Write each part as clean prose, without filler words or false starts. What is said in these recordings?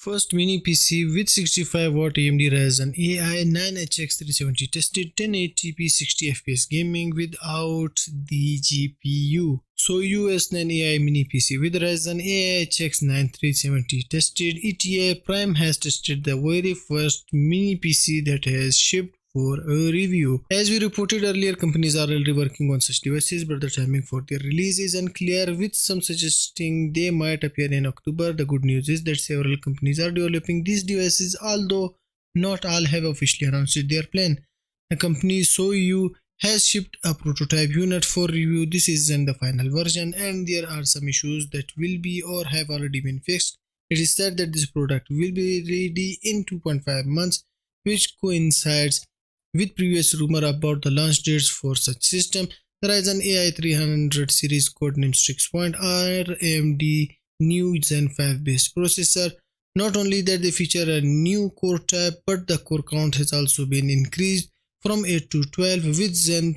First mini PC with 65W AMD Ryzen AI 9HX 370 tested 1080p 60fps gaming without the GPU. So US9 AI mini PC with Ryzen AI HX 9370 tested. ETA Prime has tested the very first mini PC that has shipped for a review. As we reported earlier, companies are already working on such devices, but the timing for their release is unclear, with some suggesting they might appear in October. The good news is that several companies are developing these devices, although not all have officially announced their plan. The company SoYu has shipped a prototype unit for review. This isn't the final version, and there are some issues that will be or have already been fixed. It is said that this product will be ready in 2.5 months, which coincides with previous rumor about the launch dates for such system. The Ryzen AI 300 series, codenamed Strix-Point, are AMD new Zen 5 based processor. Not only that, they feature a new core type, but the core count has also been increased from 8 to 12 with Zen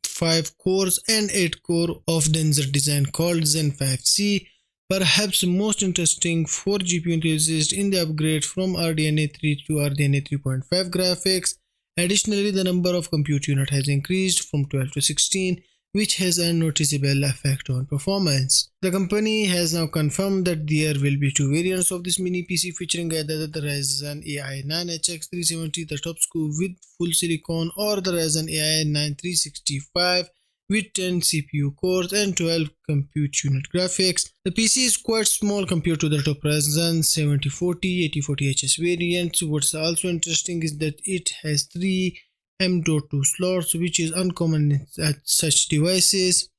5 cores and 8 core of denser design called Zen 5C. Perhaps most interesting, 4 GPU enthusiasts in the upgrade from RDNA 3 to RDNA 3.5 graphics. Additionally, the number of compute units has increased from 12 to 16, which has a noticeable effect on performance. The company has now confirmed that there will be 2 variants of this mini PC featuring either the Ryzen AI 9HX 370, the top SKU with full silicon, or the Ryzen AI 9365 with 10 CPU cores and 12 compute unit graphics. The PC is quite small compared to the top Ryzen 7040, 8040HS variants. What's also interesting is that it has 3 M.2 slots, which is uncommon at such devices.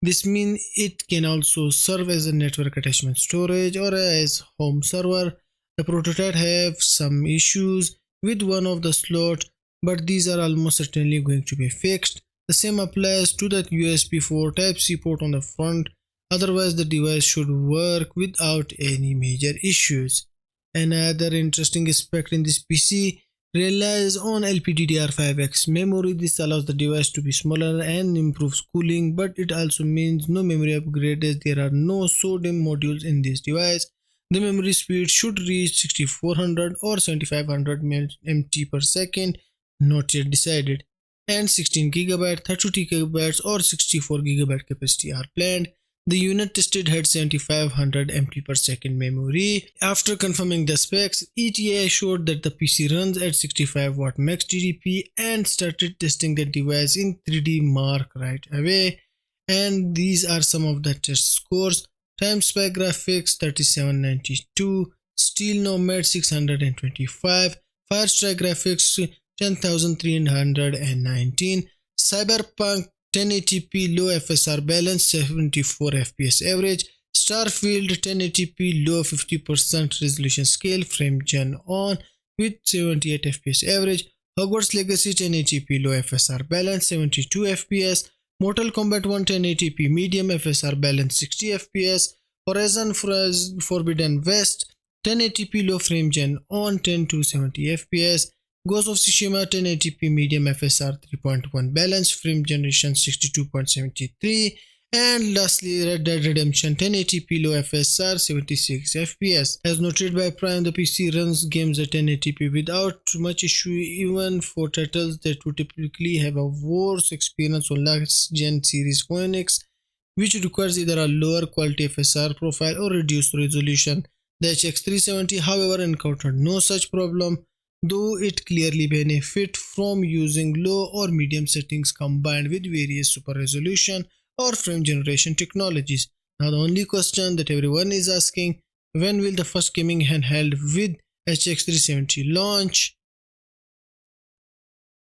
This means it can also serve as a network attachment storage or as home server. The prototype have some issues with one of the slots, but these are almost certainly going to be fixed. The same applies to the USB 4 Type-C port on the front. Otherwise, the device should work without any major issues. Another interesting aspect in this PC relies on LPDDR5X memory. This allows the device to be smaller and improves cooling, but it also means no memory upgrade as there are no SODIMM modules in this device. The memory speed should reach 6400 or 7500 MT per second, not yet decided, and 16GB, 32GB or 64GB capacity are planned. The unit tested had 7500 MT per second memory. After confirming the specs, ETA showed that the PC runs at 65W max TDP and started testing the device in 3D Mark right away. And these are some of the test scores. Time Spy Graphics 3792, Steel Nomad 625, Firestrike Graphics 10319, Cyberpunk 1080p low FSR balance 74 FPS average, Starfield 1080p low 50% resolution scale frame gen on with 78 FPS average, Hogwarts Legacy 1080p low FSR balance 72 FPS, Mortal Kombat 1 1080p medium FSR balance 60 FPS, Horizon Forbidden West 1080p low frame gen on 10 to 70 FPS, Ghost of Tsushima 1080p medium FSR 3.1 balance frame generation 62.73, and lastly Red Dead Redemption 1080p low FSR 76 FPS. As noted by Prime, the PC runs games at 1080p without much issue, even for titles that would typically have a worse experience on last gen series Phoenix, which requires either a lower quality FSR profile or reduced resolution. The HX 370 however encountered no such problem, though it clearly benefits from using low or medium settings combined with various super resolution or frame generation technologies. Now the only question that everyone is asking, when will the first gaming handheld with HX 370 launch?